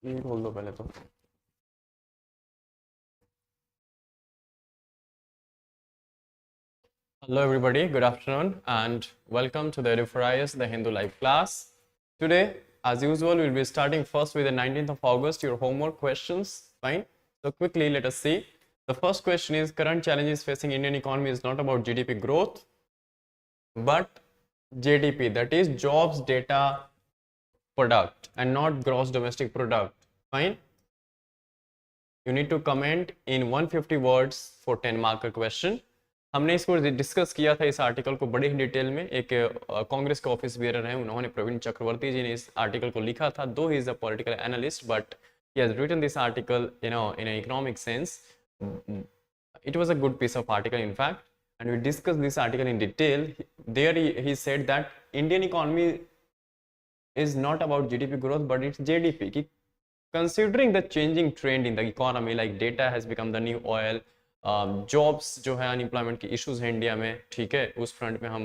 ये खोल दो पहले तो। Hello everybody, good afternoon and welcome to the EduphoreIAS, the Hindu live class. Today, as usual, we'll be starting first with the 19th of August, your homework questions. Fine. So quickly, let us see. The first question is, current challenges facing Indian economy is not about GDP growth, but JDP, that is jobs data product, and not gross domestic product. Fine. You need to comment in 150 words for 10 marker question. हमने इसको discuss किया था इस article को बड़े ही detail में। एक कांग्रेस के ऑफिस बेयर हैं, उन्होंने प्रवीण चक्रवर्ती जी ने इस आर्टिकल को लिखा था। Though he is a political analyst, but he has written this article in an economic sense. It was a good piece of article, in fact, and we discussed this article in detail. There he said that Indian economy is not about GDP growth, but it's JDP. Considering the changing trend in the economy, like data has become the new oil, jobs जो है unemployment की issues है India में, ठीक है, उस front में हम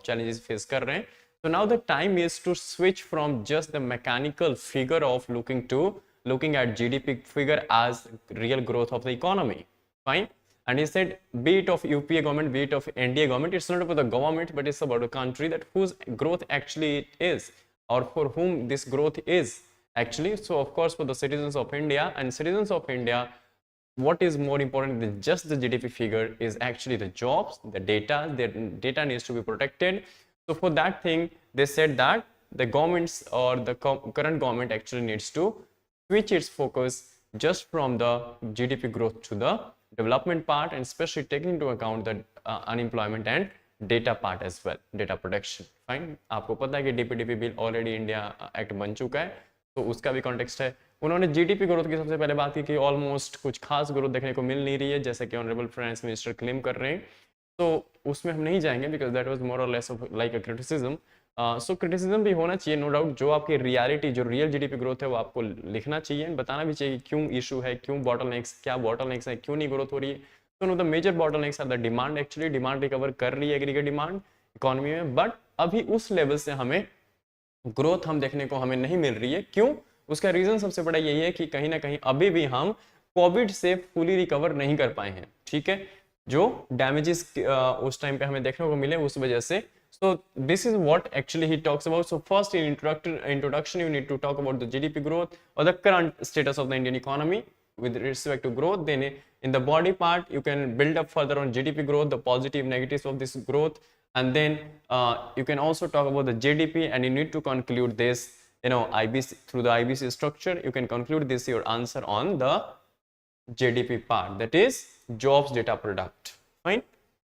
चैलेंजेस फेस कर रहे हैं. So now the time is to switch from just the mechanical figure of looking at GDP figure as real growth of the economy. Fine. And he said, be it of UPA government, be it of NDA government, it's not about the government, but it's about a country that whose growth actually is, or for whom this growth is actually. So of course, for the citizens of India and citizens of India, what is more important than just the GDP figure is actually the jobs, the data needs to be protected. So for that thing, they said that the governments or the current government actually needs to switch its focus just from the GDP growth to the development part, and especially taking into account the unemployment and data part as well, data protection. Fine. आपको पता है कि DPDP bill already India act बन चुका है, तो उसका भी कॉन्टेक्स्ट है. उन्होंने जीडीपी ग्रोथ की सबसे पहले बात की कि ऑलमोस्ट कुछ खास ग्रोथ देखने को मिल नहीं रही है, जैसे कि ऑनरेबल फाइनेंस मिनिस्टर क्लेम कर रहे हैं. तो उसमें हम नहीं जाएंगे बिकॉज दैट वाज मोर और less of like a criticism. So criticism भी होना चाहिए, नो डाउट. जो आपकी रियलिटी, जो रियल जीडीपी ग्रोथ है, वो आपको लिखना चाहिए, बताना भी चाहिए क्यों इशू है, क्यों बॉटलनेक्स, क्या बॉटलनेक्स है, क्यों नहीं ग्रोथ हो रही है. तो no the major bottlenecks are the demand. Actually demand recover कर रही है एग्रीगेट डिमांड इकोनॉमी में, बट अभी उस लेवल से हमें ग्रोथ हम देखने को हमें नहीं मिल रही है. क्यों? उसका रीजन सबसे बड़ा यही है कि कहीं ना कहीं अभी भी हम कोविड से फुली रिकवर नहीं कर पाए हैं, ठीक है, जो डैमेजेस उस टाइम पे हमें देखने को मिले उस वजह से. So this is what actually he talks about. So first in introduction you need to talk about the GDP growth or the current status of the Indian economy with respect to growth. Then in the body part you can build up further on GDP growth, the positive negatives of this growth, and then you can also talk about the JDP, and you need to conclude this, IBC, through the IBC structure you can conclude this your answer on the JDP part, that is jobs data product. Fine.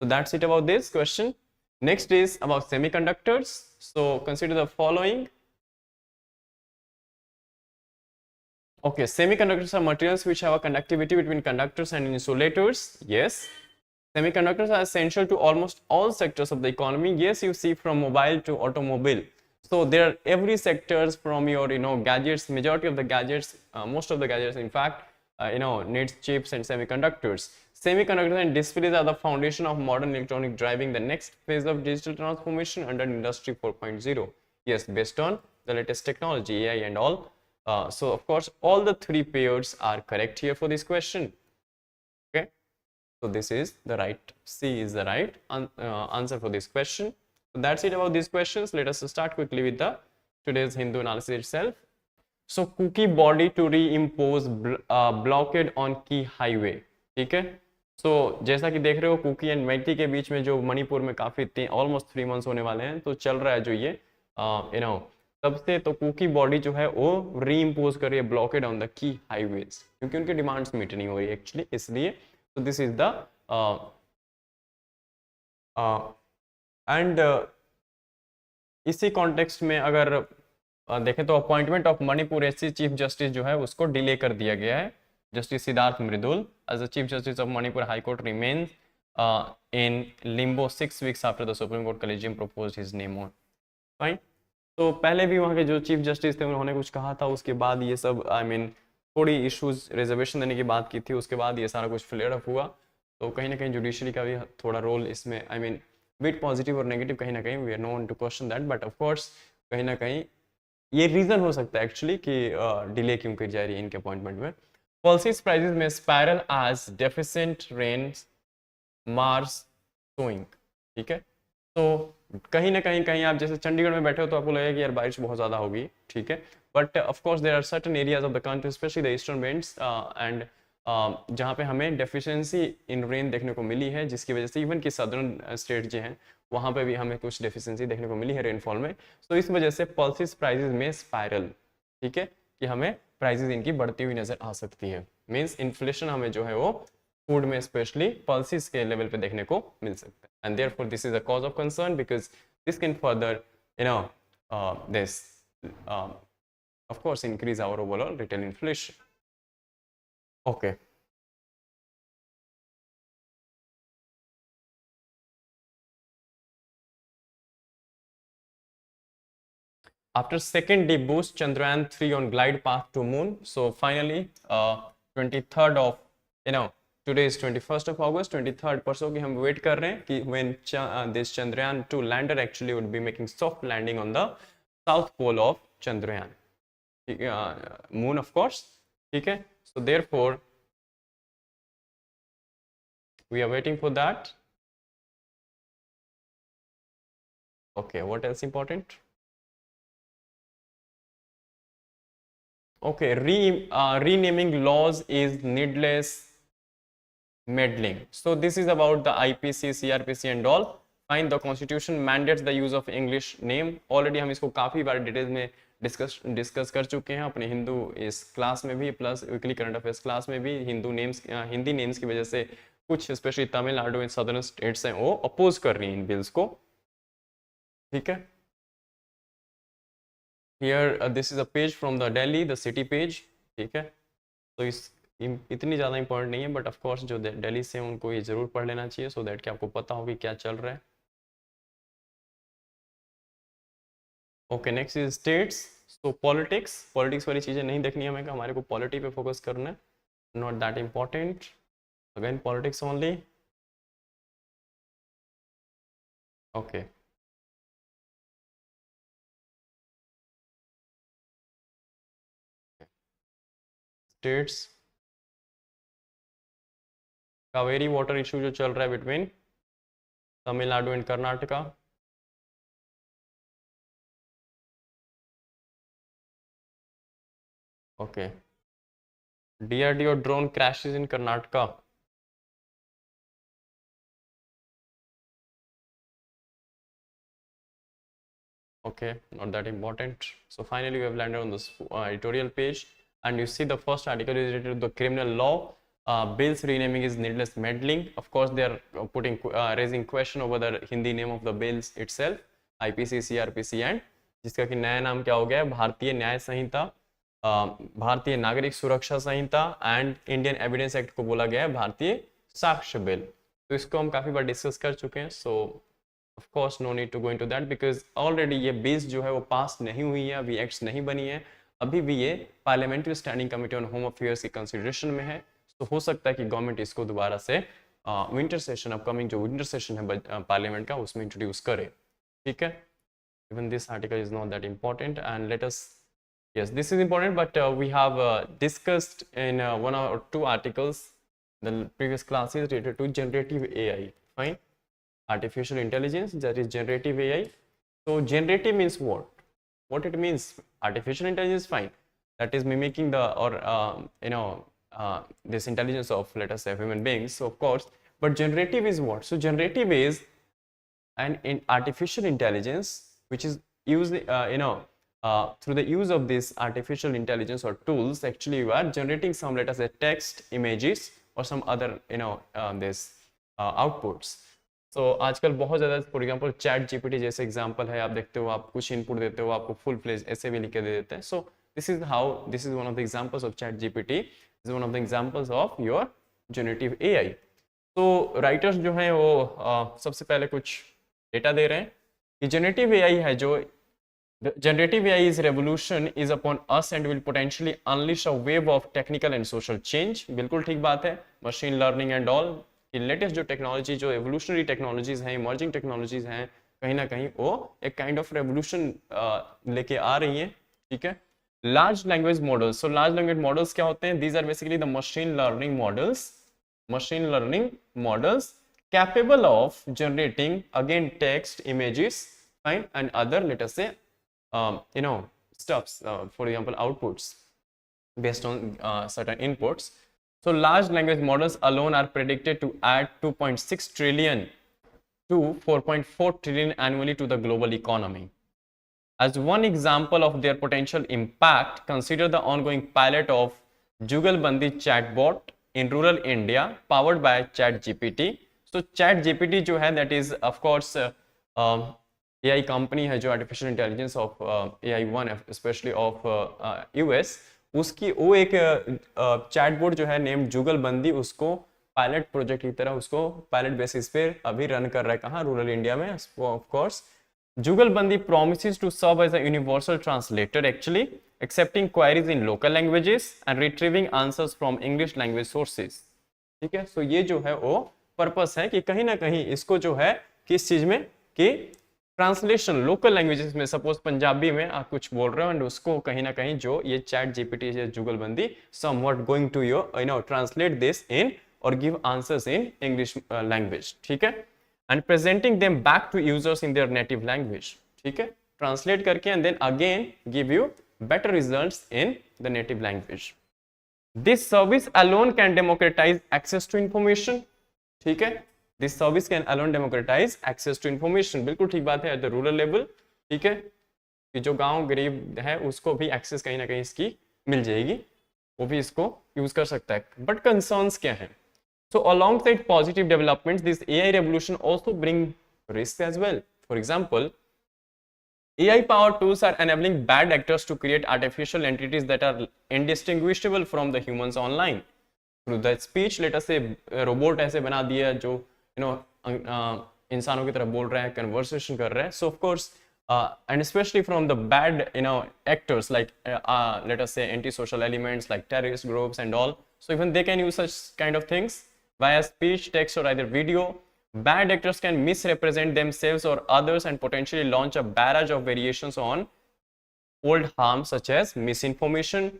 So that's it about this question. Next is about semiconductors. So consider the following. Okay, semiconductors are materials which have a conductivity between conductors and insulators. Yes. Semiconductors are essential to almost all sectors of the economy. Yes, you see from mobile to automobile. So there are every sectors from your gadgets, majority of the gadgets, most of the gadgets in fact, needs chips and semiconductors. Semiconductors and displays are the foundation of modern electronic driving, the next phase of digital transformation under Industry 4.0. Yes, based on the latest technology, AI and all. So of course, all the three pairs are correct here for this question. Okay, so this is the right, C is the right answer for this question. So that's it about these questions. Let us start quickly with the today's Hindu analysis itself. So cookie body to reimpose blockade on key highway. ठीक है. So जैसा कि देख रहे हो, cookie and मैटी के बीच में जो मणिपुर में काफी ऑलमोस्ट 3 months होने वाले हैं, तो चल रहा है जो ये तब से, तो कुकी बॉडी जो है वो रीइम्पोज कर रही है blockade on the key highways, क्योंकि उनकी डिमांड्स मीट नहीं हो रही एक्चुअली, इसलिए. तो दिस इज द एंड इसी कॉन्टेक्स्ट में अगर देखें तो appointment of Manipur SC chief justice जो है उसको डिले कर दिया गया है. Justice Siddharth Mridul as the Chief Justice of Manipur High Court remains in limbo 6 weeks after the Supreme Court Collegium proposed his name on. Fine. तो पहले भी वहाँ के जो चीफ जस्टिस थे उन्होंने कुछ कहा था, उसके बाद ये सब थोड़ी इश्यूज रिजर्वेशन देने की बात की थी, उसके बाद ये सारा कुछ फ्लेयर अप हुआ. तो कहीं ना कहीं जुडिशरी का भी थोड़ा रोल इसमें बिट पॉजिटिव और नेगेटिव, कहीं ना कहीं we are known to question that, but of course कहीं ना कहीं ये रीजन हो सकता है एक्चुअली कि डिले क्यों की जा रही है इनके अपॉइंटमेंट में। पल्सिस प्राइजेस में spiral as deficient rain mars sowing, ठीक है। तो कहीं ना कहीं आप जैसे चंडीगढ़ में बैठे हो तो आपको लगेगा कि यार बारिश बहुत ज़्यादा होगी, ठीक है, but of course there are certain areas of the country specially the eastern belts and जहाँ पे हमें डेफिशिएंसी इन रेन देखने को मिली है, जिसकी वजह से इवन कि सदर्न स्टेट जो हैं वहाँ पे भी हमें कुछ डेफिशिएंसी देखने को मिली है रेनफॉल में। तो इस वजह से पल्सिस प्राइजेस में स्पायरल, ठीक है, कि हमें प्राइजेस इनकी बढ़ती हुई नजर आ सकती है। मीन्स इन्फ्लेशन हमें जो है वो फूड में स्पेशली पल्सिस के लेवल पे देखने को मिल सकता है, and therefore this is a cause of concern because this can further this of course increase our overall retail inflation. Okay. After second deep boost, Chandrayaan 3 on glide path to moon. So finally, 23rd of, today is 21st of August, 23rd परसों की हम wait कर रहे हैं कि when this Chandrayaan 2 lander actually would be making soft landing on the south pole of Chandrayaan. Moon of course, ठीक है. So therefore, we are waiting for that. Okay, what else important? Okay, renaming laws is needless meddling. So this is about the IPC, CRPC and all. Fine, the constitution mandates the use of English name. Already हम इसको काफी बार details में discuss कर चुके हैं अपने हिंदू इस class में भी, plus weekly current affairs class में भी। हिंदी नेम्स की वजह से कुछ specially Tamil Nadu and southern states हैं वो अपोज कर रही हैं इन बिल्स को, ठीक है। Here this is a page from the Delhi, the city page, ठीक है। तो इस इतनी ज़्यादा इंपॉर्टेंट नहीं है, बट ऑफ कोर्स जो दिल्ली से उनको ये ज़रूर पढ़ लेना चाहिए सो दैट कि आपको पता हो कि क्या चल रहा है। Okay, next is states. So politics वाली चीज़ें नहीं देखनी है हमें, हमारे को पॉलिटी पे फोकस करना है, not that important, again politics only. Okay, states, Kaveri water issue जो चल रहा है between Tamil Nadu and Karnataka. Okay, DRDO drone crashes in Karnataka. Okay, not that important. So finally we have landed on this editorial page, and you see the first article is related to the criminal law. Bills renaming is needless meddling. Of course they are raising question over the Hindi name of the bills itself, IPC, CRPC and जिसका कि नया नाम क्या हो गया है, भारतीय न्याय संहिता, भारतीय नागरिक सुरक्षा संहिता एंड इंडियन एविडेंस एक्ट को बोला गया है भारतीय साक्ष्य बिल। तो इसको हम काफी बार डिस्कस कर चुके हैं, so of course no need to go into that because already ये बिल्स जो है वो पास नहीं हुई है, अभी एक्ट्स नहीं बनी है, अभी भी ये parliamentary standing committee on home affairs की कंसिडरेशन में है। तो हो सकता है कि गवर्नमेंट इसको दोबारा से विंटर सेशन, अपकमिंग जो विंटर सेशन है पार्लियामेंट का, उसमें इंट्रोड्यूस करे, ठीक है। Even this article is not that important, and let us, yes, this is important, but we have discussed in one or two articles the previous classes related to generative AI. Fine, artificial intelligence, that is generative AI. So generative means what it means. Artificial intelligence, fine, that is mimicking the or this intelligence of, let us say, human beings, so of course, but generative is what? So generative is an artificial intelligence which is used through the use of this artificial intelligence or tools, actually you are generating some, let us say, text, images or some other this outputs. So आजकल बहुत ज़्यादा, for example chat GPT जैसे example है, आप देखते हो, आप कुछ इनपुट देते हो, आपको फुल फ्लेज ऐसे भी लिख के दे देते हैं। So this is one of the examples of chat GPT, is one of the examples of your generative AI. तो राइटर्स जो हैं वो सबसे पहले कुछ डेटा दे रहे हैं कि जनरेटिव एआई है जो generative AI is revolution is upon us and will potentially unleash a wave of technical and social change. बिल्कुल ठीक बात है, मशीन लर्निंग एंड ऑल की लेटेस्ट जो टेक्नोलॉजी, जो एवोल्यूशनरी टेक्नोलॉजीज हैं, इमर्जिंग टेक्नोलॉजीज हैं, कहीं ना कहीं वो एक काइंड ऑफ रेवोल्यूशन लेके आ रही हैं ठीक है। Large language models, so large language models क्या होते हैं? These are basically the machine learning models capable of generating again text, images, fine, and other, let us say, stuffs, for example outputs based on certain inputs. So large language models alone are predicted to add 2.6 trillion to 4.4 trillion annually to the global economy. As one example of their potential impact, consider the ongoing pilot of Jugalbandi chatbot in rural India powered by ChatGPT. So ChatGPT जो है that is of course AI company है जो artificial intelligence of AI1 specially of US, उसकी वो एक chatbot जो है name जुगलबंदी, उसको पायलट प्रोजेक्ट की तरह उसको पायलट बेसिस पे अभी रन कर रहा है, कहाँ? रूरल इंडिया में of course. Jugalbandi promises to serve as a universal translator, actually accepting queries in local languages and retrieving answers from English language sources. ठीक है, सो ये जो है वो पर्पस है कि कहीं ना कहीं इसको जो है किस चीज में कि ट्रांसलेशन लोकल लैंग्वेजेस में, सपोज पंजाबी में आप कुछ बोल रहे हो एंड उसको कहीं ना कहीं जो ये चैट जीपीटी या Jugalbandi somewhat going to translate this in और give answers in English language. ठीक है, and presenting them back to users in their native language. ठीक है, translate करके and then again give you better results in the native language. This service alone can democratize access to information. ठीक है, this service can alone democratize access to information. बिल्कुल ठीक बात है, at the rural level. ठीक है, कि जो गांव गरीब है उसको भी एक्सेस कहीं ना कहीं इसकी मिल जाएगी, वो भी इसको यूज कर सकता है. बट कंसर्न्स क्या है? So alongside positive developments, this AI revolution also bring risks as well. For example, AI-powered tools are enabling bad actors to create artificial entities that are indistinguishable from the humans online. Through the speech, let us say, robot ऐसे बना दिया जो इंसानों की तरह बोल रहा है, conversation कर रहा है. So of course, and especially from the bad actors like let us say anti-social elements like terrorist groups and all. So even they can use such kind of things. Via speech, text, or either video, bad actors can misrepresent themselves or others and potentially launch a barrage of variations on old harms such as misinformation,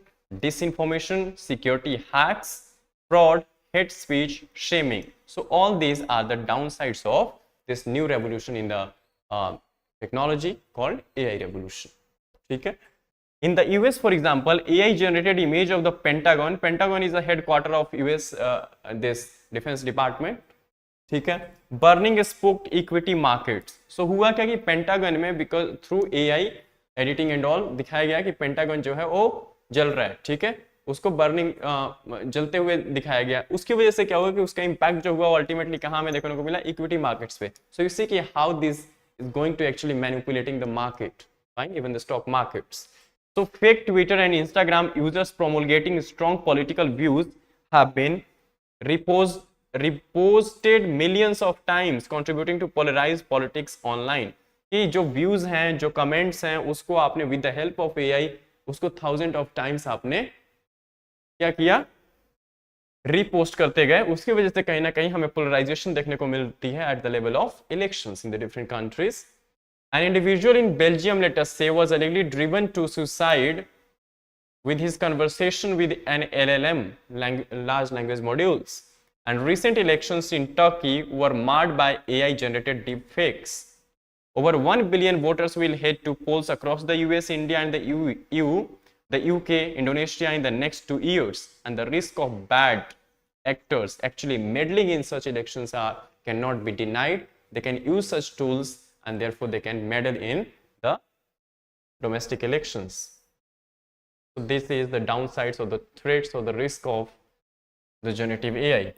disinformation, security hacks, fraud, hate speech, shaming. So all these are the downsides of this new revolution in the technology called AI revolution. ठीक है? In the US, for example, AI generated image of the Pentagon. Pentagon is the headquarter of US this Defense Department. ठीक है, burning spooked equity markets. So हुआ क्या कि pentagon में because through AI editing and all दिखाया गया कि pentagon जो है वो जल रहा है. ठीक है, उसको बर्निंग जलते हुए दिखाया गया. उसकी वजह से क्या हुआ कि उसका इम्पैक्ट जो हुआ अल्टीमेटली कहाँ हमें देखने को मिला? इक्विटी मार्केट्स पे. सो यू सी कि how this is going to actually manipulating the market, fine, even the stock markets. So fake Twitter and Instagram users promulgating strong political views have been reposted millions of times, contributing to polarized politics online. कि जो views हैं, जो comments हैं, उसको आपने with the help of AI उसको thousands of times आपने क्या किया? repost करते गए. उसकी वजह से कहीं ना कहीं हमें polarization देखने को मिलती है at the level of elections in the different countries. An individual in Belgium, let us say, was allegedly driven to suicide with his conversation with an LLM, large language modules. And recent elections in Turkey were marred by AI-generated deepfakes. Over 1 billion voters will head to polls across the US, India, and the EU, the UK, Indonesia in the next 2 years. And the risk of bad actors actually meddling in such elections cannot be denied. They can use such tools and therefore they can meddle in the domestic elections. So this is the downsides or the threats or the risk of the generative AI.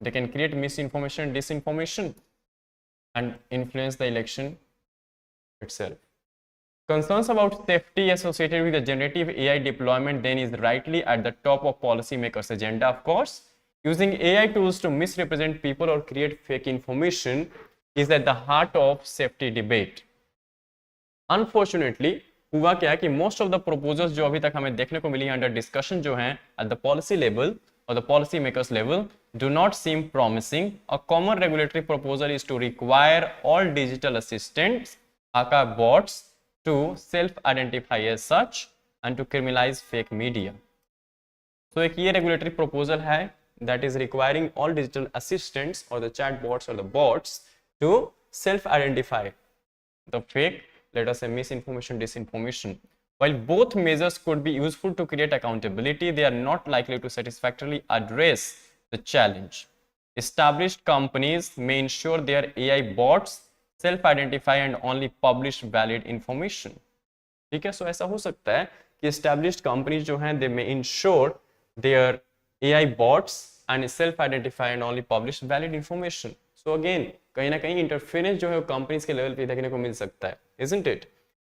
They can create misinformation, disinformation and influence the election itself. Concerns about safety associated with the generative AI deployment then is rightly at the top of policymakers' agenda, of course. Using AI tools to misrepresent people or create fake information is at the heart of safety debate. Unfortunately, हुआ क्या कि most of the proposals जो अभी तक हमें देखने को मिली under discussion जो हैं at the policy level or the policy makers level do not seem promising. A common regulatory proposal is to require all digital assistants, aka bots, to self-identify as such and to criminalize fake media. So एक ये regulatory proposal है that is requiring all digital assistants or the chatbots or the bots to self-identify the fake, let us say, misinformation, disinformation. While both measures could be useful to create accountability, they are not likely to satisfactorily address the challenge. Established companies may ensure their AI bots self-identify and only publish valid information. ठीक है, सो ऐसा हो सकता है कि established companies जो हैं they may ensure their AI bots and self-identify and only publish valid information. So again, कहीं ना कहीं interference जो है वो companies के level पे देखने को मिल सकता है, isn't it?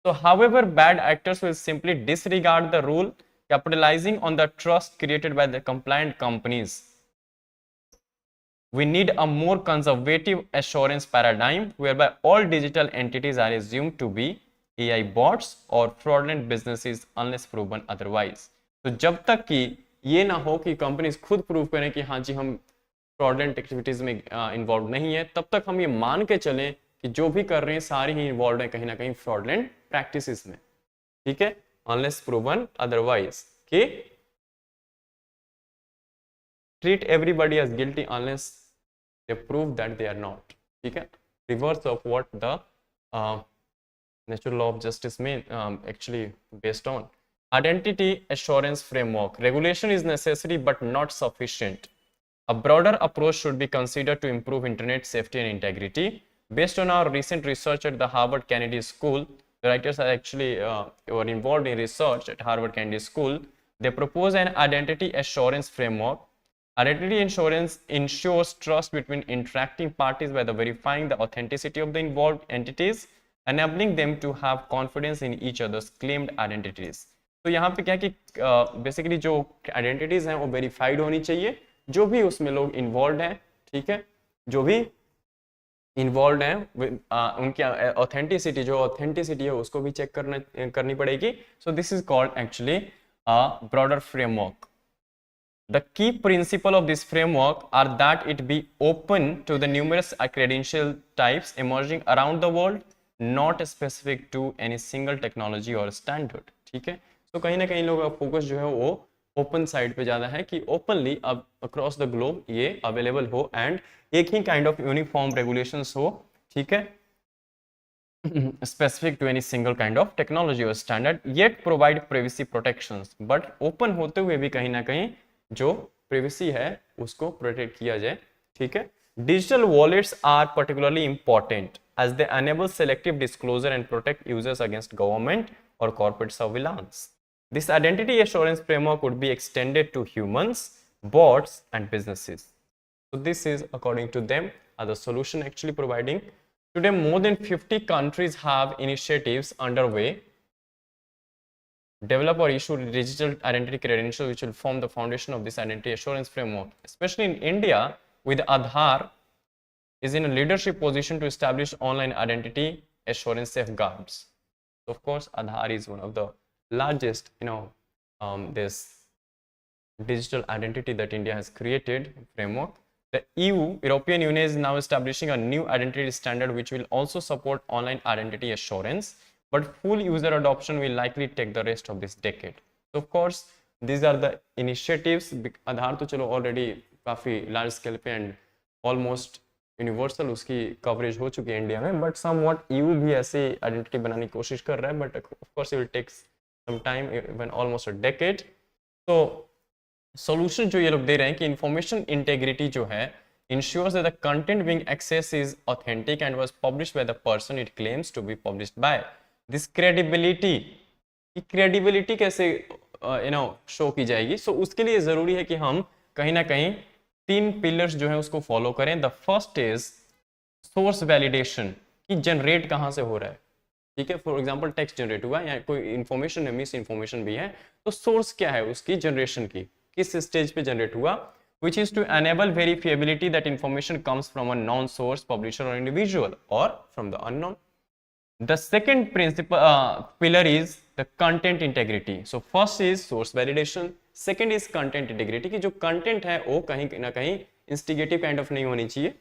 So however, bad actors will simply disregard the rule, capitalizing on the trust created by the compliant companies. We need a more conservative assurance paradigm whereby all digital entities are assumed to be AI bots or fraudulent businesses unless proven otherwise. तो जब तक कि ये ना हो कि companies खुद prove करें कि हाँ जी हम फ्रॉडलेंट एक्टिविटीज में इन्वॉल्व नहीं है, तब तक हम ये मान के चलें कि जो भी कर रहे हैं सारे ही इन्वॉल्व हैं कहीं ना कहीं फ्रॉडलेंट प्रैक्टिसेस में. ठीक है, अनलेस प्रूवन अदरवाइज, कि treat everybody as guilty unless they prove that they are not. ठीक है, reverse of what the natural law of justice may actually based on. Identity assurance framework. Regulation is necessary but not sufficient. A broader approach should be considered to improve internet safety and integrity. Based on our recent research at the Harvard Kennedy School, the writers are actually were involved in research at Harvard Kennedy School. They propose an identity assurance framework. Identity assurance ensures trust between interacting parties by verifying the authenticity of the involved entities, enabling them to have confidence in each other's claimed identities. तो यहाँ पे क्या है कि basically जो identities हैं वो verified होनी चाहिए, जो भी उसमें लोग इन्वॉल्व हैं. ठीक है, जो भी इन्वॉल्व हैं उनकी ऑथेंटिसिटी, जो ऑथेंटिसिटी है उसको भी चेक करनी पड़ेगी. So this is called actually broader framework. The key principle of this framework are that it be open to the numerous credential types emerging around the world, not specific to any single technology or standard. ठीक है, तो कहीं ना कहीं लोगों का focus जो है वो ओपन साइड पे ज़्यादा है कि ओपनली अब अक्रॉस द ग्लोब ये अवेलेबल हो एंड एक ही काइंड ऑफ यूनिफॉर्म रेगुलेशंस हो. ठीक है, specific to any single kind of technology or standard, yet provide privacy protections. But open होते हुए भी कहीं ना कहीं जो privacy है उसको प्रोटेक्ट किया जाए. ठीक है, digital wallets are particularly important as they enable selective disclosure and protect users against government or corporate surveillance. This identity assurance framework would be extended to humans, bots, and businesses. So this is, according to them, are the solution actually providing. Today, more than 50 countries have initiatives underway develop or issue digital identity credentials which will form the foundation of this identity assurance framework. Especially in India, with Aadhaar is in a leadership position to establish online identity assurance safeguards. So of course, Aadhaar is one of the largest, this digital identity that India has created framework. The European Union is now establishing a new identity standard which will also support online identity assurance, but full user adoption will likely take the rest of this decade. So of course, these are the initiatives. Aadhaar तो चलो already काफी large scale पे and almost universal उसकी coverage हो चुकी है India में, but somewhat EU भी ऐसी identity बनाने की कोशिश कर रहा है, but of course it will take some time, even almost a decade. So solution जो ये लोग दे रहे हैं कि information integrity जो है ensures that the content being accessed is authentic and was published by the person it claims to be published by. This credibility कैसे show की जाएगी? So उसके लिए जरूरी है कि हम कहीं ना कहीं 3 पिलर्स जो है उसको फॉलो करें. The first is source validation, कि जनरेट कहाँ से हो रहा है. ठीक है, फॉर एग्जांपल टेक्स्ट जनरेट हुआ या कोई इन्फॉर्मेशन है, मिस इन्फॉर्मेशन भी है, तो सोर्स क्या है उसकी जनरेशन की, किस स्टेज पे जनरेट हुआ, which is to enable verifiability that information comes from a known source, publisher or individual or from the unknown. The second principle pillar is the content integrity. So first is source validation, second is content integrity, कि जो content है वो कहीं ना कहीं instigative kind of नहीं होनी चाहिए.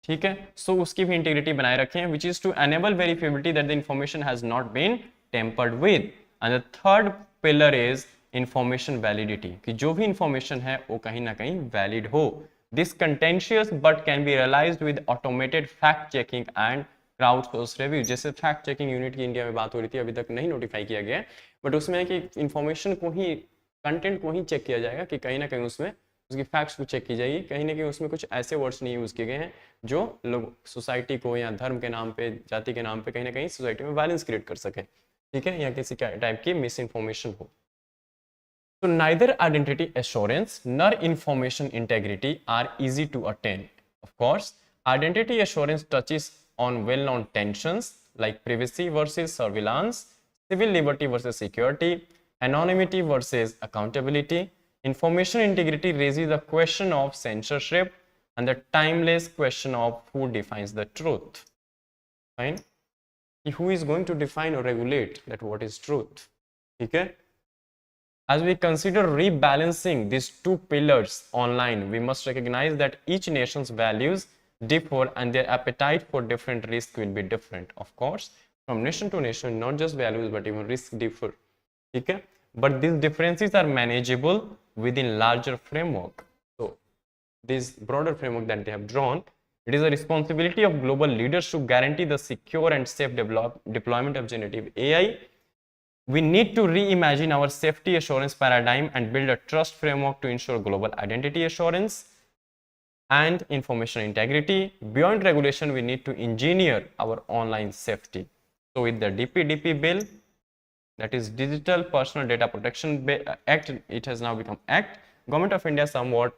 ठीक है, so उसकी भी integrity बनाए रखें, which is to enable verifiability that the information has not been tampered with. And the third pillar is information validity, कि जो भी इंफॉर्मेशन है वो कहीं ना कहीं वैलिड हो. This contentious but can be realised with automated fact checking and crowd source review. जैसे फैक्ट चेकिंग यूनिट की इंडिया में बात हो रही थी, अभी तक नहीं नोटिफाई किया गया है, बट उसमें है कि इंफॉर्मेशन को ही, कंटेंट को ही चेक किया जाएगा कि कहीं ना कहीं उसमें उसकी फैक्ट्स को चेक की जाएगी, कहीं ना कहीं उसमें कुछ ऐसे वर्ड्स नहीं यूज़ किए गए हैं जो लोग सोसाइटी को या धर्म के नाम पे, जाति के नाम पे कहीं ना कहीं सोसाइटी में वायलेंस क्रिएट कर सके, ठीक है, या किसी टाइप की मिस इन्फॉर्मेशन हो. So neither identity assurance nor information integrity are easy to attain. Of course, identity assurance touches on well-known tensions like privacy versus surveillance, civil liberty versus security, anonymity versus accountability. Information integrity raises the question of censorship and the timeless question of who defines the truth. Fine? Who is going to define or regulate that what is truth? Okay? As we consider rebalancing these two pillars online, we must recognize that each nation's values differ and their appetite for different risks will be different. Of course, from nation to nation, not just values but even risks differ. Okay? But these differences are manageable within larger framework. So, this broader framework that they have drawn, it is a responsibility of global leaders to guarantee the secure and safe deployment of generative AI. We need to reimagine our safety assurance paradigm and build a trust framework to ensure global identity assurance and information integrity. Beyond regulation, we need to engineer our online safety. So with the DPDP bill, that is Digital Personal Data Protection Act, it has now become Act. Government of India somewhat,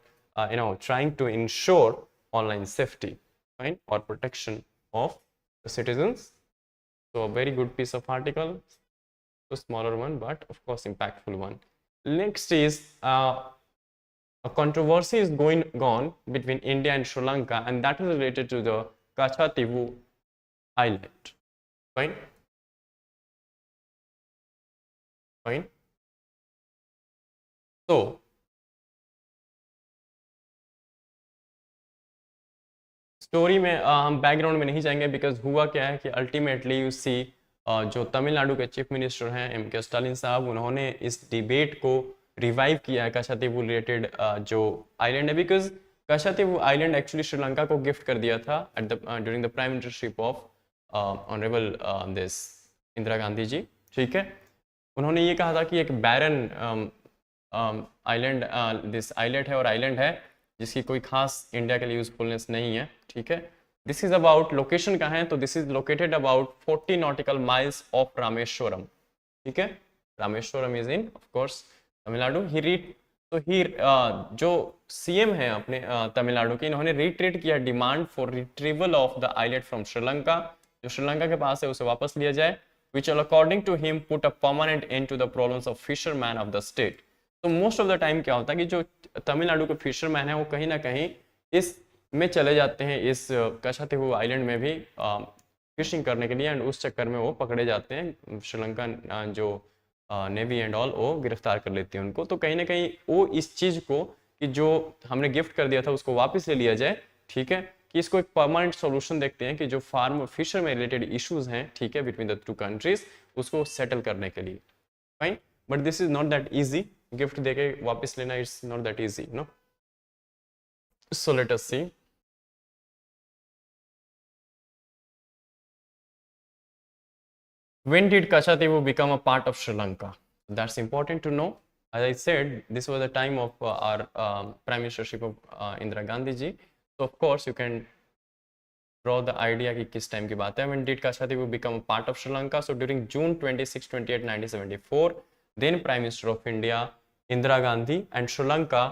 trying to ensure online safety, right, or protection of the citizens. So a very good piece of article. A smaller one, but of course impactful one. Next is a controversy is going on between India and Sri Lanka, and that is related to the Kachativu Island. Fine. Fine. So story में हम background में नहीं जाएंगे, because हुआ क्या है कि ultimately you see जो तमिलनाडु के चीफ मिनिस्टर हैं M.K. स्टालिन साहब, उन्होंने इस डिबेट को रिवाइव किया है कशातीवू रिलेटेड जो आइलैंड है, because Kachativu island actually Sri Lanka को गिफ्ट कर दिया था at the during the prime ministership of honourable this Indira Gandhi ji. ठीक है, उन्होंने ये कहा था कि एक बैरन आइलैंड दिस आइलैंड है और आइलैंड है जिसकी कोई खास इंडिया के लिए यूजफुलनेस नहीं है. ठीक है, दिस इज अबाउट लोकेशन का है, तो this is located about 40 nautical miles of Rameswaram. ठीक है, Rameswaram is in of course Tamil Nadu. जो सीएम है अपने तमिलनाडु के, इन्होंने रिट्रीट किया demand for retrieval of the island from Sri Lanka. जो श्रीलंका के पास है उसे वापस लिया जाए, which will according to him put a permanent end to the problems of fishermen of the state. तो मोस्ट ऑफ द टाइम क्या होता है कि जो तमिलनाडु के फिशरमैन है वो कहीं ना कहीं इस में चले जाते हैं, इस कशातीवू आइलैंड में भी फिशिंग करने के लिए, एंड उस चक्कर में वो पकड़े जाते हैं. श्रीलंका जो नेवी एंड ऑल वो गिरफ्तार कर लेती है उनको. तो कहीं ना कहीं वो इस चीज़ को कि जो हमने गिफ्ट कर दिया था उसको वापस ले लिया जाए. ठीक है, कि इसको एक परमानेंट सॉल्यूशन देखते हैं कि जो फार्म फिशर में रिलेटेड इश्यूज हैं, ठीक है, बिटवीन द टू कंट्रीज, उसको सेटल करने के लिए. Fine, but this is not that easy. Gift देके वापस लेना, it's not that easy, no. So let us see. When did Kachativu become a part of Sri Lanka? That's important to know. As I said, this was the time of our prime ministership of Indira Gandhi ji. So of course you can draw the idea कि किस time की बात है. When did Kachativu become a part of Sri Lanka? So during June 26, 28, 1974, then Prime Minister of India Indira Gandhi and Sri Lanka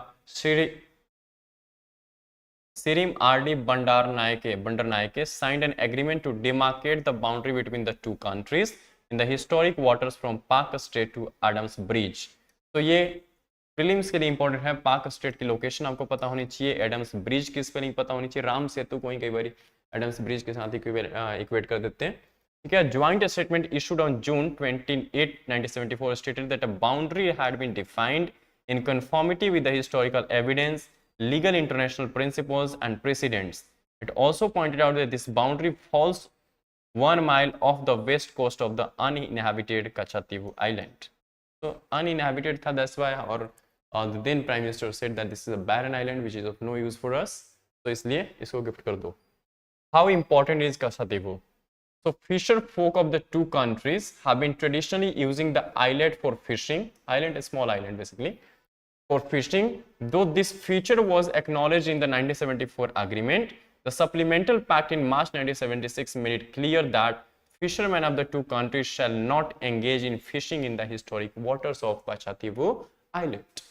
Sirim R.D. Bandaranaike signed an agreement to demarcate the boundary between the two countries in the historic waters from Park Strait to Adams Bridge. तो ये prelims के लिए important है. पाक state की location आपको पता होनी चाहिए, एडम्स ब्रिज की स्पेलिंग पता होनी चाहिए. राम सेतु को ही कई बार एडम्स ब्रिज के साथ इक्वेट कर देते हैं. ठीक है, joint statement issued on June 28, 1974 stated that a boundary had been defined in conformity with the historical evidence, legal international principles and precedents. It also pointed out that this boundary falls 1 mile off the west coast of the uninhabited Kachativu Island. So uninhabited tha, that's why the then prime minister said that this is a barren island which is of no use for us. So इसलिए इसको gift कर दो. How important is Kachativu? So fisher folk of the two countries have been traditionally using the islet for fishing. Island is a small island basically. For fishing, though this feature was acknowledged in the 1974 agreement, the supplemental pact in March 1976 made it clear that fishermen of the two countries shall not engage in fishing in the historic waters of Kachativu Island.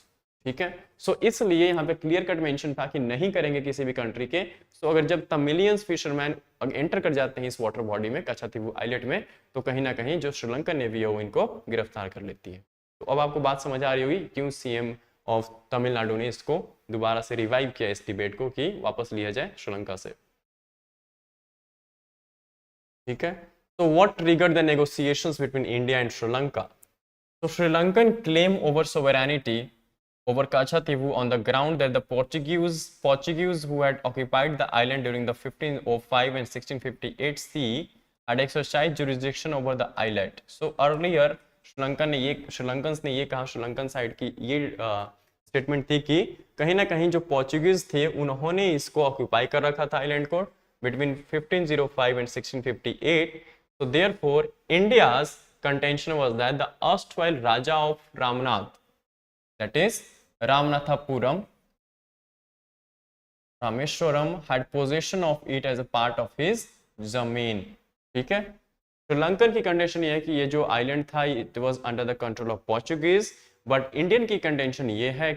ठीक है. सो इसलिए यहाँ पे clear cut mention था कि नहीं करेंगे किसी भी कंट्री के. सो अगर जब तमिलियंस फिशरमैन एंटर कर जाते हैं इस वाटर बॉडी में, कचातीवू आइलैंड में, तो कहीं ना कहीं जो श्रीलंकन नेवी है वो इनको गिरफ्तार कर लेती है. तो अब आपको बात समझ आ रही होगी क्यों सीएम ऑफ तमिलनाडु ने इसको दोबारा से रिवाइव किया इस डिबेट को कि वापस लिया जाए श्रीलंका से. ठीक है. तो what triggered the negotiations between India and Sri Lanka? तो Sri Lankan claim over sovereignty over Kachativu on the ground that the Portuguese who had occupied the island during the 1505 and 1658 CE had exercised jurisdiction over the islet. So earlier श्रीलंकन्स ने ये कहा, Sri Lankan side की ये statement थी कि कहीं ना कहीं जो पोर्चुगीज थे उन्होंने इसको ऑक्यूपाई कर रखा था आइलैंड को between 1505 and 1658. So therefore India's contention was that the erstwhile Raja of Ramnath, that is Ramanathapuram, Rameshwaram, had possession of it as a part of his जमीन. ठीक है. श्रीलंकन की कंडीशन ये है कि ये जो आइलैंड था it was under the control of Portuguese, but Indian की कंटेंशन ये है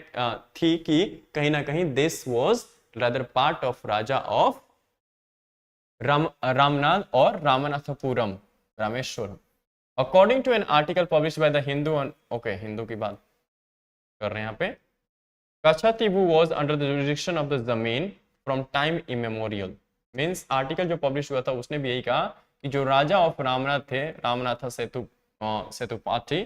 थी कि कहीं ना कहीं this was rather part of raja of Ramnath और Ramanathapuram, Rameswaram. According to an article published by the Hindu, okay Hindu की बात कर रहे हैं यहाँ पे. Kachativu was under the jurisdiction of the Zameen from time immemorial. Means article जो पब्लिश हुआ था उसने भी यही कहा कि जो राजा ऑफ रामनाथ थे, रामनाथ सेतुपाथी,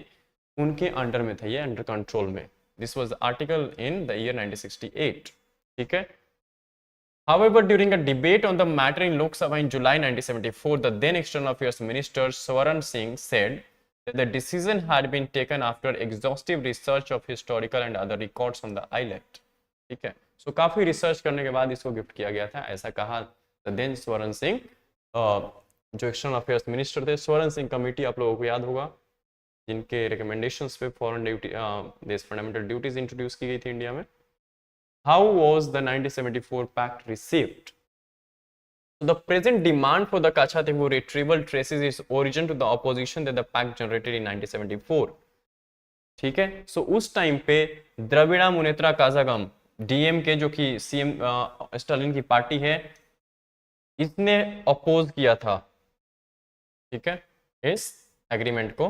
उनके अंडर में थे, ये अंडर कंट्रोल में. This was article in the year 1968. ठीक है. However, during a debate on the matter in Lok Sabha in July 1974, the then External Affairs Minister Swaran Singh said that the decision had been taken after exhaustive research of historical and other records on the islet. ठीक है. सो काफी research करने के बाद इसको gift किया गया था, ऐसा कहा देन स्वरण सिंह, जो एक्सटर्नल अफेयर्स मिनिस्टर थे. स्वरण सिंह कमेटी आप लोगों को याद होगा जिनके रिकमेंडेशंस पे फॉरेन ड्यूटी देश फंडामेंटल ड्यूटीज इंट्रोड्यूस की गई थी इंडिया में. How was the 1974 pact received? So the present demand for the Kachativu retrieval traces its origin to the opposition that the pact generated in 1974. ठीक है. सो उस time पे Dravida मुनेत्रा काजागम, DMK जो कि सीएम स्टालिन की पार्टी है, इसने अपोज किया था. ठीक है, इस एग्रीमेंट को.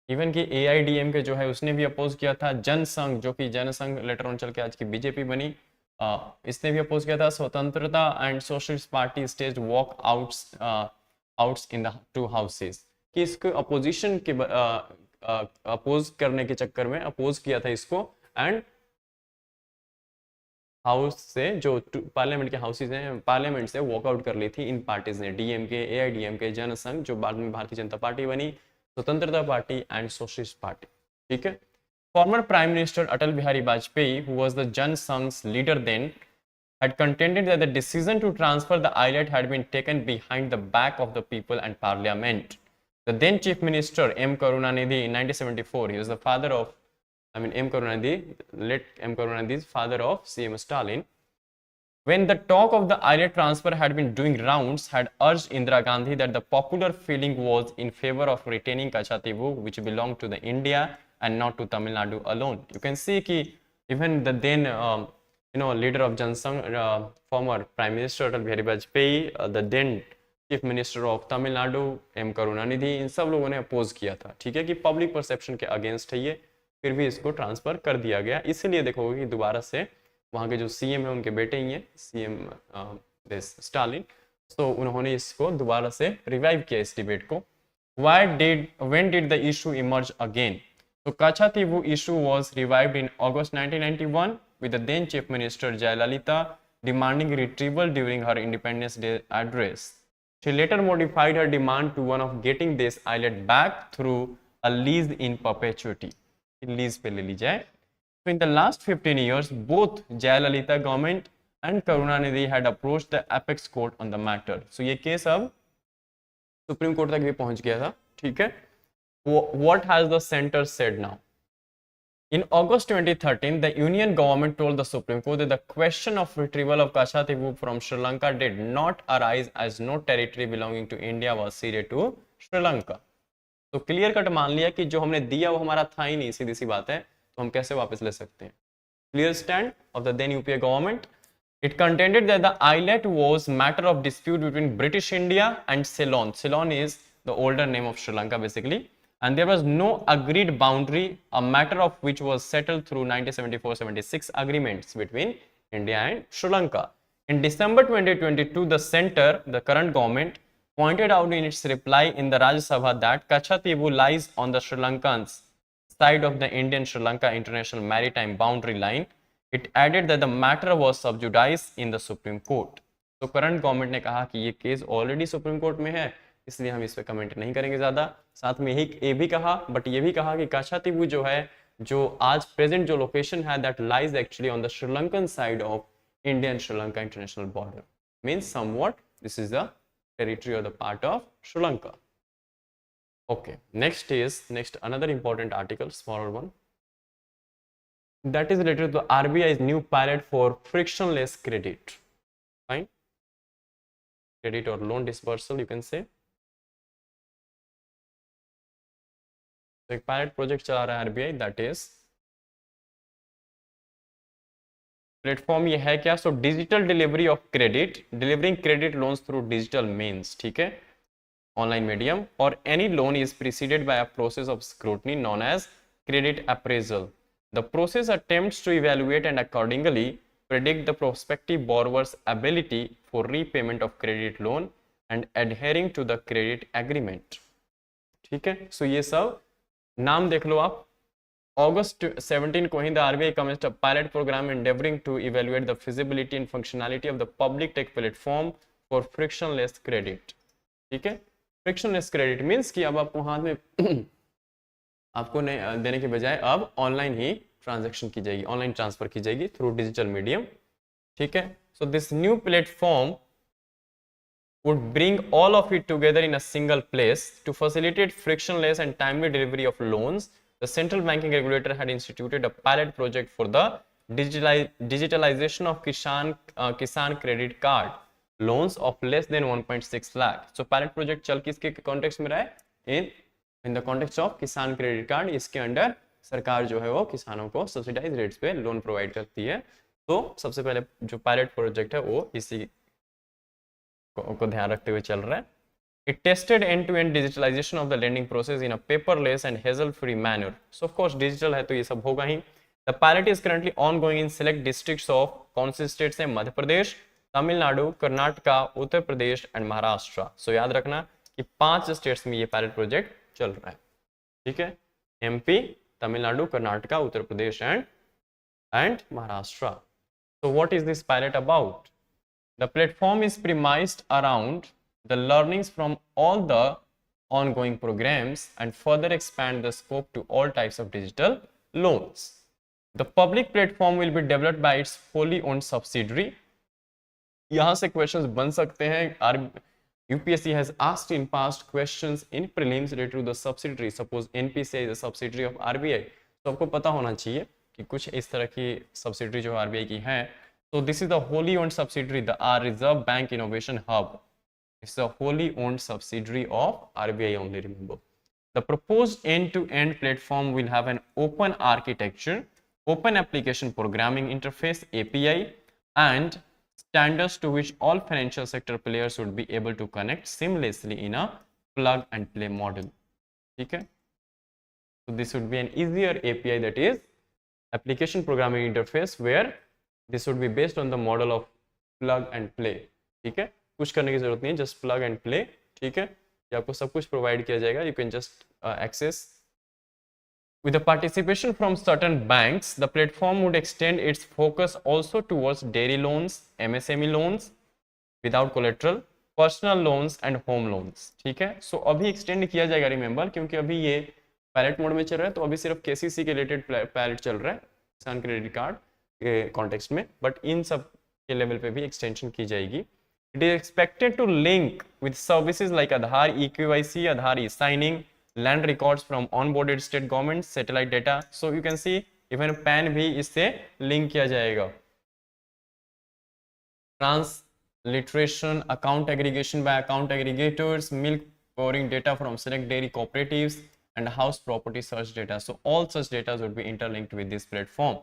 इवन कि एआईडीएमके जो है उसने भी अपोज किया था. जनसंघ जो कि जनसंघ लेटर ऑन चल के आज की बीजेपी बनी, इसने भी अपोज किया था. स्वतंत्रता and socialist party stage walk outs in the two houses, कि इसको अपोजिशन के अपोज करने के चक्कर में अपोज किया था इसको, एंड हाउस से जो पार्लियामेंट के हाउसेज हैं, पार्लियामेंट से वॉकआउट कर ली थी इन पार्टीज ने, डीएमके, एआईडीएमके, जनसंघ जो बाद में भारतीय जनता पार्टी बनी, स्वतंत्रता पार्टी एंड सोशलिस्ट पार्टी. ठीक है. Former Prime Minister Atal Bihari Vajpayee, who was the Jan Sangh's leader then, had contended that the decision to transfer the islet had been taken behind the back of the people and parliament. The then Chief Minister M. Karunanidhi in 1974, he was the father of, M. Karunanidhi, late M. Karunanidhi's father of CM Stalin. When the talk of the islet transfer had been doing rounds, had urged Indira Gandhi that the popular feeling was in favor of retaining Kachativu, which belonged to the India and not to Tamil Nadu alone. You can see कि even the then leader of Jansangh, former Prime Minister Atal Bihari Vajpayee, the then Chief Minister of Tamil Nadu M. Karunanidhi, इन सब लोगों ने oppose किया था. ठीक है, कि public perception के अगेंस्ट है ये, फिर भी इसको ट्रांसफर कर दिया गया. इसीलिए देखोगे कि दोबारा से वहाँ के जो सीएम है उनके बेटे ही हैं, सीएम स्टालिन, तो उन्होंने इसको दोबारा से रिवाइव किया इस डिबेट को. When did the issue emerge again? So Kachativu issue was revived in August 1991 with the then Chief Minister Jayalalitha demanding retrieval during her Independence Day address. She later modified her demand to one of getting this islet back through a lease in perpetuity. Lease पे ले ली जाए. So in the last 15 years, both Jayalalitha government and Karunanidhi had approached the apex court on the matter. So ये case अब supreme court तक भी पहुंच गया था. ठीक है. What has the center said now? In August 2013, the Union government told the Supreme Court that the question of retrieval of Kachatibu from Sri Lanka did not arise as no territory belonging to India was ceded to Sri Lanka. तो clear cut मान लिया कि जो हमने दिया वो हमारा था ही नहीं, सीधी सी बात है, तो हम कैसे वापस ले सकते हैं. Clear stand of the then UPA government. It contended that the islet was matter of dispute between British India and Ceylon. Ceylon is the older name of Sri Lanka basically. And there was no agreed boundary, a matter of which was settled through 1974-76 agreements between India and Sri Lanka. In December 2022, the center, the current government, pointed out in its reply in the Rajya Sabha that Kachatibu lies on the Sri Lankans side of the Indian-Sri Lanka international maritime boundary line. It added that the matter was sub judice in the Supreme Court. तो current government ने कहा कि ये case already supreme court में है, इसलिए हम इस पे कमेंट नहीं करेंगे ज्यादा. साथ में ये भी कहा, बट ये भी कहा कि काचातीबू जो है, जो आज प्रेजेंट जो लोकेशन है, that lies actually on the Sri Lankan side of Indian Sri Lanka international border. Means somewhat this is the territory और the part of Sri Lanka. Okay, next another important article, smaller one, that is related to RBI's new pilot for frictionless credit. Fine, credit or loan disbursal you can say. तो एक pilot project चला रहा है RBI, that is platform. ये है क्या? So digital delivery of credit, delivering credit loans through digital means. ठीक है, ऑनलाइन मीडियम. और any loan is preceded by a process of scrutiny known as credit appraisal. The process attempts to evaluate and accordingly predict the prospective borrower's ability for repayment of credit loan and adhering to the credit agreement. ठीक है, सो ये सब नाम देख लो आप. August 17 को ही the RBI commenced a pilot program endeavoring to evaluate the feasibility and functionality of the public tech platform for frictionless credit. ठीक है, frictionless credit means कि अब आपको हाथ में आपको देने के बजाय अब ऑनलाइन ही ट्रांजैक्शन की जाएगी, ऑनलाइन ट्रांसफर की जाएगी थ्रू डिजिटल मीडियम. ठीक है, so this new platform would bring all of it together in a single place to facilitate frictionless and timely delivery of loans. The central banking regulator had instituted a pilot project for the digitalization of Kisan credit card loans of less than 1.6 lakh. So pilot project चल किसके context में रहा है? in the context of किसान credit card. इसके under सरकार जो है वो किसानों को सब्सिडाइज रेट्स पे लोन प्रोवाइड करती है. तो सबसे पहले जो पायलट प्रोजेक्ट है वो इसी को ध्यान रखते हुए चल रहा है. It tested end-to-end digitalization of the lending process in a paperless and hassle-free manner. So of course digital है तो ये सब होगा ही. The pilot is currently ongoing in select districts of कौन से स्टेट्स हैं? मध्य प्रदेश, तमिलनाडु, कर्नाटका, उत्तर प्रदेश एंड महाराष्ट्र. सो याद रखना कि 5 स्टेट्स में ये पायलट प्रोजेक्ट चल रहा है. ठीक है, MP, Tamil Nadu, Karnataka, Uttar Pradesh and Maharashtra. So what is this pilot about? The platform is premised around the learnings from all the ongoing programs and further expand the scope to all types of digital loans. The public platform will be developed by its wholly owned subsidiary. यहाँ से questions बन सकते हैं. UPSC has asked in past questions in prelims related to the subsidiary. Suppose NPCI is a subsidiary of RBI. तो आपको पता होना चाहिए कि कुछ इस तरह की subsidiary जो RBI की है. So this is the wholly owned subsidiary, the Reserve Bank Innovation Hub. It's a wholly owned subsidiary of RBI only, remember. The proposed end-to-end platform will have an open architecture, open application programming interface API, and standards to which all financial sector players would be able to connect seamlessly in a plug and play model. Okay? So this would be an easier API, that is application programming interface, where this would be based on the model of plug and play. ठीक है, कुछ करने की जरूरत नहीं है, just plug and play. ठीक है, ये आपको सब कुछ प्रोवाइड किया जाएगा. You can just access With the participation from certain banks, the platform would extend its focus also towards dairy loans, MSME loans without collateral, personal loans and home loans. ठीक है, सो अभी एक्सटेंड किया जाएगा, remember, क्योंकि अभी ये pilot mode में चल रहा है, तो अभी सिर्फ केसीसी के रिलेटेड पायलट चल रहा है किसान क्रेडिट कार्ड के कॉन्टेक्स्ट में, बट इन सब के लेवल पे भी एक्सटेंशन की जाएगी. It is expected to link with services like Aadhaar eKYC, Aadhaar e-signing, land records from onboarded state government, satellite data. So you can see even PAN भी इससे लिंक किया जाएगा. Transliteration, account aggregation by account aggregators, milk pouring data from select dairy cooperatives, and house property search data. So all such data would be interlinked with this platform.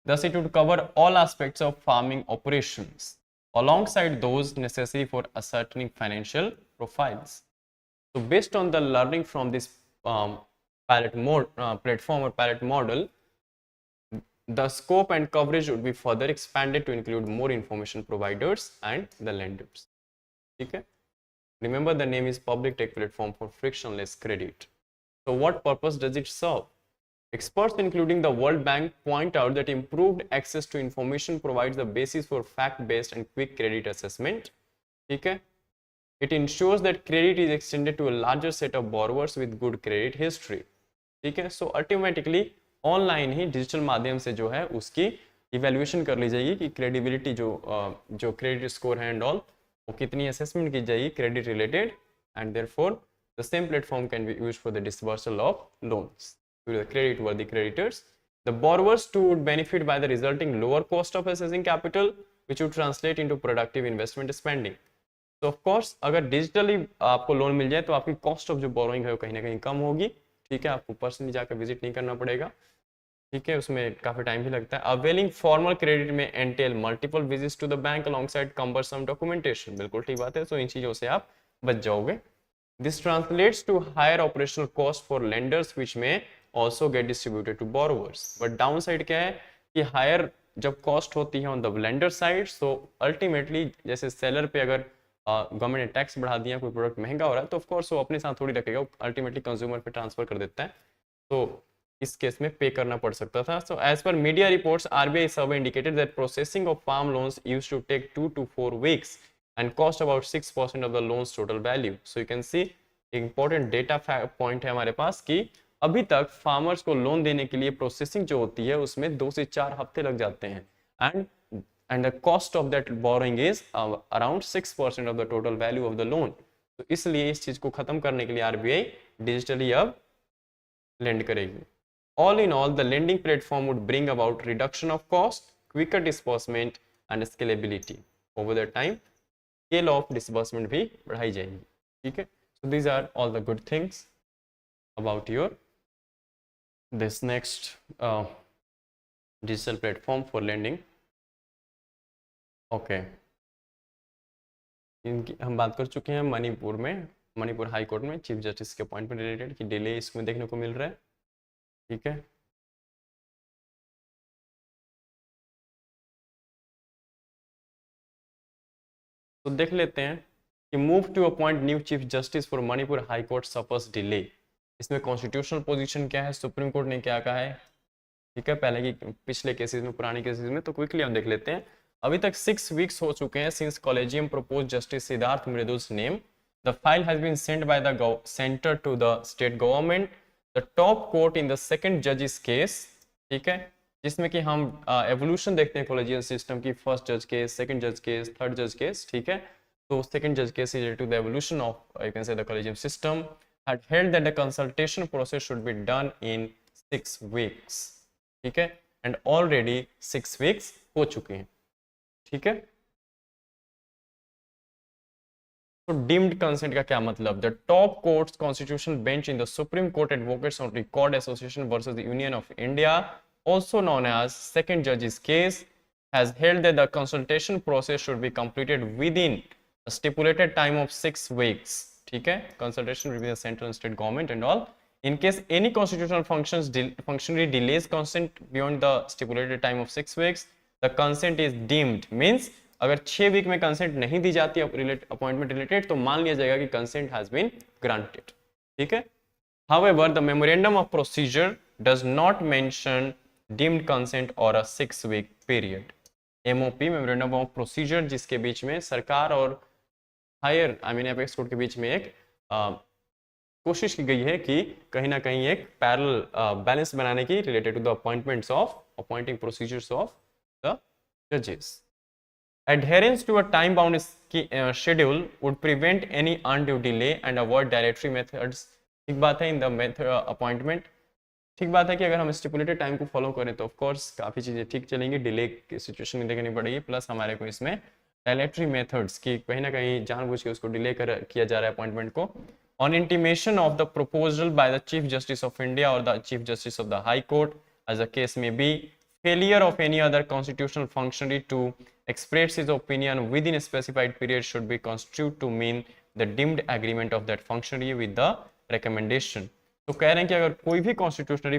Thus, it would cover all aspects of farming operations alongside those necessary for ascertaining financial profiles. So based on the learning from this pilot mode platform or pilot model, the scope and coverage would be further expanded to include more information providers and the lenders. Okay? Remember, the name is Public Tech Platform for Frictionless Credit. So what purpose does it serve? Experts including the World Bank point out that improved access to information provides the basis for fact-based and quick credit assessment. Okay? It ensures that credit is extended to a larger set of borrowers with good credit history. Okay? So automatically online ही digital माध्यम से जो है उसकी evaluation कर ली जाएगी कि credibility जो क्रेडिट स्कोर है एंड ऑल, वो कितनी असेसमेंट की जाएगी credit related, and therefore the same platform can be used for the disbursal of loans to the credit worthy creditors. The borrowers too would benefit by the resulting lower cost of assessing capital which would translate into productive investment spending. तो of course अगर digitally आपको loan मिल जाए तो आपकी cost of जो borrowing है वो कहीं ना कहीं कम होगी. ठीक है, आपको पर्सनली जाकर विजिट नहीं करना पड़ेगा. ठीक है, उसमें काफी टाइम भी लगता है. अवेलिंग फॉर्मल क्रेडिट में entail multiple visits to the bank alongside cumbersome documentation. बिल्कुल ठीक बात है, तो इन चीजों से आप बच जाओगे. This translates to higher operational cost for lenders which में also get distributed to borrowers. But down side क्या है कि हायर जब कॉस्ट होती है on the lender side, so ultimately जैसे सेलर पे अगर गवर्नमेंट ने टैक्स बढ़ा दिया, कोई प्रोडक्ट महंगा हो रहा है, तो ऑफकोर्स वो अपने साथ थोड़ी रखेगा, अल्टीमेटली कंज्यूमर पे ट्रांसफर कर देता है. तो इस केस में पे करना पड़ सकता था. So as per media reports, RBI survey indicated that processing of farm loans used to take 2 to 4 weeks and cost about 6% of the loans total value. So you can see important data point है हमारे पास कि अभी तक farmers को loan देने के लिए processing जो होती है उसमें 2 से 4 हफ्ते लग जाते हैं, and the cost of that borrowing is around 6% of the total value of the loan. तो इसलिए इस चीज को खत्म करने के लिए आरबीआई डिजिटली अब लेंड करेगी. All in all, the lending platform would bring about reduction of cost, quicker disbursement and scalability. Over the time, scale of disbursement भी बढ़ाई जाएगी. ठीक है, so these are all the good things about your this next digital platform for lending. Okay. इनकी हम बात कर चुके हैं मणिपुर हाई कोर्ट में चीफ जस्टिस के अपॉइंटमेंट रिलेटेड की डिले इसमें देखने को मिल रहा है. ठीक है, तो देख लेते हैं कि move to appoint new chief justice for Manipur high court suffers delay. इसमें कॉन्स्टिट्यूशनल पोजीशन क्या है, सुप्रीम कोर्ट ने क्या कहा है. ठीक है, पहले की पिछले केसेस में, पुराने केसेस में, तो क्विकली हम देख लेते हैं. अभी तक 6 weeks हो चुके हैं since collegium propose justice Siddharth Mridul's name. The file has been sent by the centre to the state government. The top court in the second जजेस केस. ठीक है, जिसमें कि हम एवोल्यूशन देखते हैं कॉलेजियल सिस्टम की, फर्स्ट जज केस, सेकंड जज केस, थर्ड जज केस. ठीक है, तो सेकंड जज case is to the evolution of you can say the collegium system had held that the consultation process should be done in 6 weeks. ठीक है, and already 6 weeks हो चुके हैं. ठीक है, तो डीम्ड कंसेंट का क्या मतलब? The top courts constitutional bench in the supreme court advocates on record association versus the union of India, also known as second judge's case, has held that the consultation process should be completed within a stipulated time of 6 weeks. ठीक है, consultation with the central and state government and all. In case any constitutional functionary delays consent beyond the stipulated time of 6 weeks, the consent is deemed, means अगर 6 week में consent नहीं दी जाती appointment related तो मान लिया जाएगा कि consent has been granted. ठीक है, however the memorandum of procedure does not mention deemed consent or a 6-week period. MOP, memorandum of procedure, जिसके बीच में सरकार और हायर एपेक्स कोर्ट के बीच में एक कोशिश की गई है कि कहीं ना कहीं एक पैरेलल बैलेंस बनाने की related to the appointments of appointing procedures of the जजेस. Adherence to a time-bound schedule would prevent any undue delay and avoid dilatory methods. ठीक बात है इन द मेथड अपॉइंटमेंट. ठीक बात है कि अगर हम स्टिपुलेटेड टाइम को फॉलो करें तो ऑफ कोर्स काफ़ी चीज़ें ठीक चलेंगी, डिले की सिचुएशन नहीं देखनी पड़ेगी, प्लस हमारे को इसमें डायलेटरी मेथड्स की कहीं ना कहीं जानबूझ के उसको डिले किया जा रहा है अपॉइंटमेंट को. On intimation of the proposal by the chief justice of India और the chief justice of the high court as a case में B, failure of any other constitutional functionary to express his opinion within a specified period should be construed to mean the deemed agreement of that functionary with the recommendation. तो कह रहे हैं कि अगर कोई भी constitutional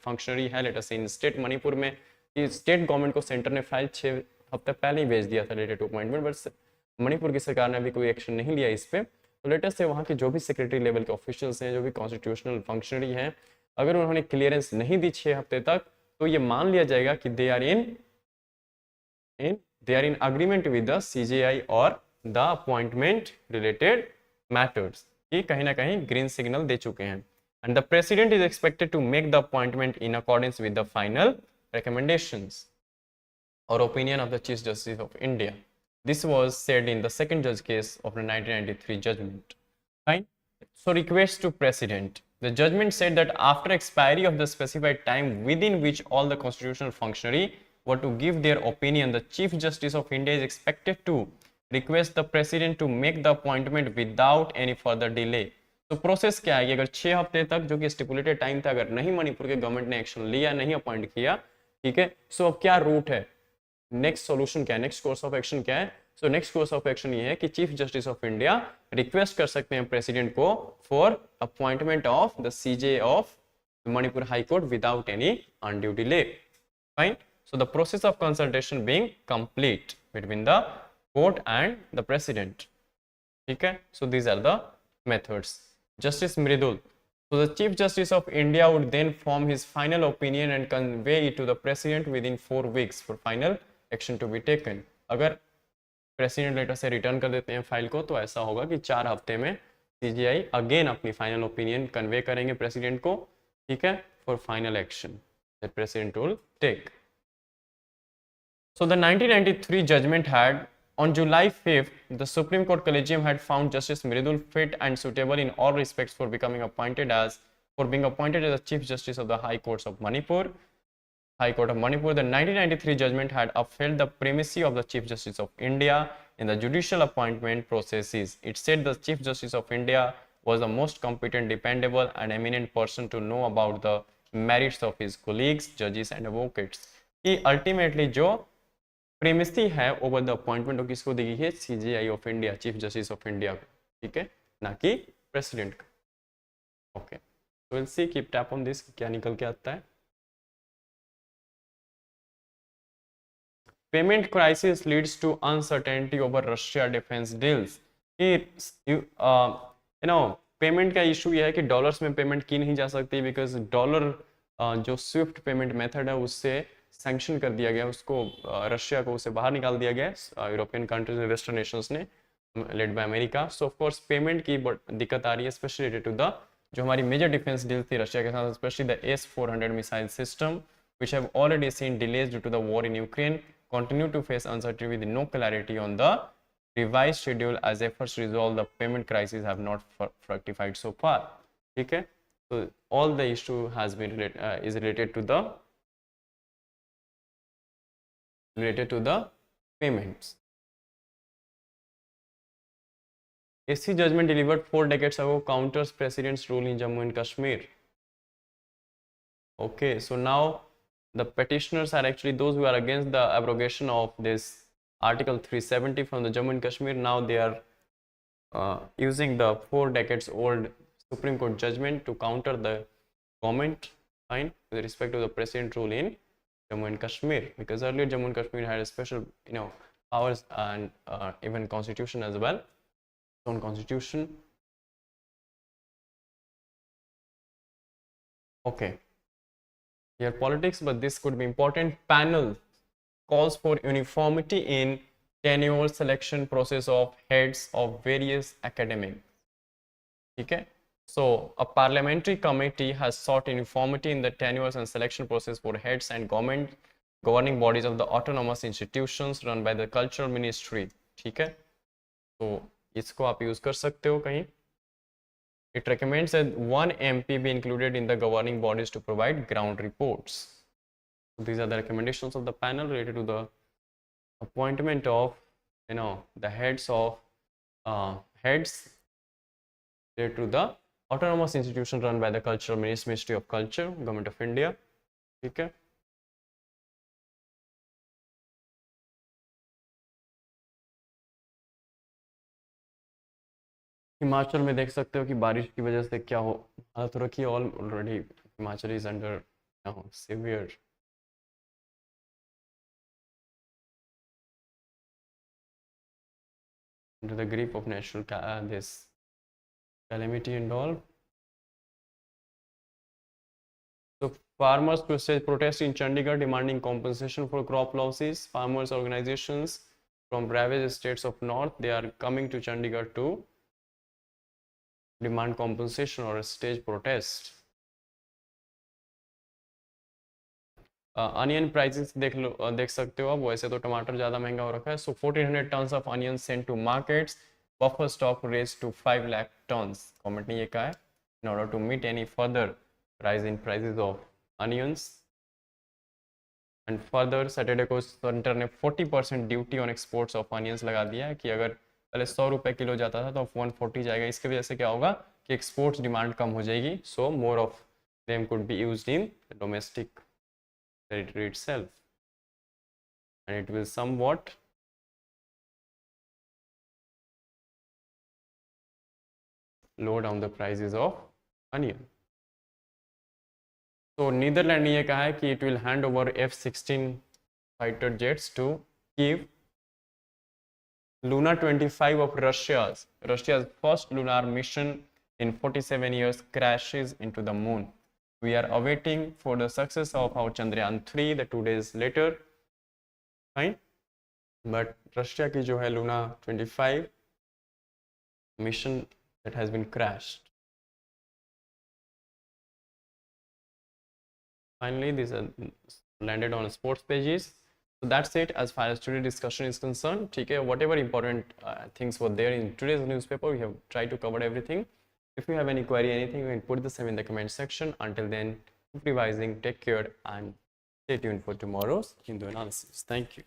functionary है, let us say in state Manipur में, कि स्टेट गवर्नमेंट को सेंटर ने फाइल 6 हफ्ते पहले ही भेज दिया था related to appointment, but Manipur की सरकार ने अभी कोई एक्शन नहीं लिया इस पर. तो लेटेस्ट से वहाँ के जो भी सेक्रेटरी लेवल के ऑफिशियल्स हैं, जो भी कॉन्स्टिट्यूशनल फंक्शनरी हैं, अगर उन्होंने क्लियरेंस नहीं दी 6 हफ्ते तक, तो ये मान लिया जाएगा कि they are in agreement with the CJI और द अपॉइंटमेंट रिलेटेड मैटर्स, कि कहीं ना कहीं ग्रीन सिग्नल दे चुके हैं. And the president is expected to make the appointment in accordance with the final recommendations or opinion of the Chief Justice of India. This was said in the second judge case of the 1993 judgment. Fine. So request to President. The judgment said that after expiry of the specified time within which all the constitutional functionary were to give their opinion, the Chief Justice of India is expected to request the President to make the appointment without any further delay. तो process क्या है कि अगर 6 हफ्ते तक, जो कि stipulated time था, अगर नहीं मणिपुर के गवर्नमेंट ने एक्शन लिया, नहीं अपॉइंट किया, ठीक है, सो अब क्या रूट है, नेक्स्ट सॉल्यूशन क्या है, नेक्स्ट कोर्स ऑफ एक्शन क्या है? So next course of action ये है कि chief justice of India request कर सकते हैं प्रेसिडेंट को for appointment of the CJ of Manipur high court without any undue delay. Fine. So the process of consultation being complete between the court and the president. ठीक है. So these are the methods. Justice Mridul. So the Chief Justice of India would then form his final opinion and convey it to the President within 4 weeks for final action to be taken. अगर president letter से return कर देते हैं file को, तो ऐसा होगा कि 4 हफ्ते में सीजीआई अगेन अपनी फाइनल ओपिनियन कन्वे करेंगे प्रेसिडेंट को, ठीक है, for final action that president will take. So the 1993 judgment had, on July 5th, the Supreme Court Collegium had found Justice Mridul fit and suitable in all respects for being appointed as the Chief Justice of the High Court of Manipur. The 1993 judgment had upheld the primacy of the Chief Justice of India in the judicial appointment processes. It said the Chief Justice of India was the most competent, dependable, and eminent person to know about the merits of his colleagues, judges, and advocates. He ultimately जो प्रेमिसी है over the appointment और किसको देगी है? CJI of India, chief justice of India को, ठीक है, ना कि प्रेसिडेंट को. Okay, so will see, keep tap on this, क्या निकल के आता है. Payment crisis leads to uncertainty over Russia defence deals. You know payment का इशू ये है कि डॉलर्स में पेमेंट की नहीं जा सकती, बिकॉज डॉलर जो स्विफ्ट पेमेंट मेथड है उससे सैंक्शन कर दिया गया, उसको रशिया को उससे बाहर निकाल दिया गया यूरोपियन कंट्रीज में, वेस्टर्न नेशंस ने, led by America. So of course payment की दिक्कत आ रही है, स्पेशली रिलेटेड टू द जो हमारी मेजर डिफेंस डील थी रशिया के साथ, specially the S-400 missile system which have already seen delays due to the war in Ukraine, continue to face uncertainty with no clarity on the revised schedule as efforts to resolve the payment crisis have not fructified so far. ठीक है, so all the issue has been is related to the payments. SC judgment delivered 4 decades ago counters President's rule in Jammu and Kashmir. Okay, so now the petitioners are actually those who are against the abrogation of this Article 370 from the Jammu and Kashmir. Now they are using the 4 decades old Supreme Court judgment to counter the government, fine, with respect to the President rule in Jammu and Kashmir, because earlier Jammu and Kashmir had a special, powers and even constitution as well, its own constitution. Okay, here politics, but this could be important. Panel calls for uniformity in tenure selection process of heads of various academic. Okay, so a parliamentary committee has sought uniformity in the tenures and selection process for heads and governing bodies of the autonomous institutions run by the cultural ministry. ठीक है, तो इसको आप use कर सकते हो कहीं. It recommends that one MP be included in the governing bodies to provide ground reports. So these are the recommendations of the panel related to the appointment of, the heads related to the autonomous institution run by the cultural ministry of culture, government of India. ठीक है. हिमाचल में देख सकते हो कि बारिश की वजह से क्या हो हालत हो रखी है. Already Himachal is under severe under the grip of natural this calamity and all. So farmers protest in Chandigarh demanding compensation for crop losses. Farmers organizations from ravaged states of north, they are coming to Chandigarh to demand compensation or a stage protest. Onion prices देख सकते हो. अब वैसे तो टमाटर ज़्यादा महंगा हो रखा है. So 1400 tons of onion sent to markets. Buffer stock raise to 5 lakh tons. Government ने ये कहा है in order to meet any further rise in prices of onions. And further Saturday को सेंटर ने 40% duty on exports of onions लगा दिया है कि अगर पहले 100 रुपये किलो जाता था तो अब 140 जाएगा. इसकी वजह से क्या होगा कि एक्सपोर्ट्स डिमांड कम हो जाएगी. So more of them could be used in domestic territory itself, and it will somewhat lower down the prices of onion. So Netherlands ने ये कहा है कि it will hand over F-16 fighter jets to Kiev. Luna 25 of Russia's first lunar mission in 47 years crashes into the moon. We are awaiting for the success of our Chandrayaan 3 the 2 days later. Fine, but Russia की जो है Luna 25 mission that has been crashed. Finally, these are landed on sports pages. So that's it as far as today's discussion is concerned. ठीक है, whatever important things were there in today's newspaper, we have tried to cover everything. If you have any query, anything, you can put the same in the comment section. Until then, keep revising, take care, and stay tuned for tomorrow's Hindu analysis. Thank you.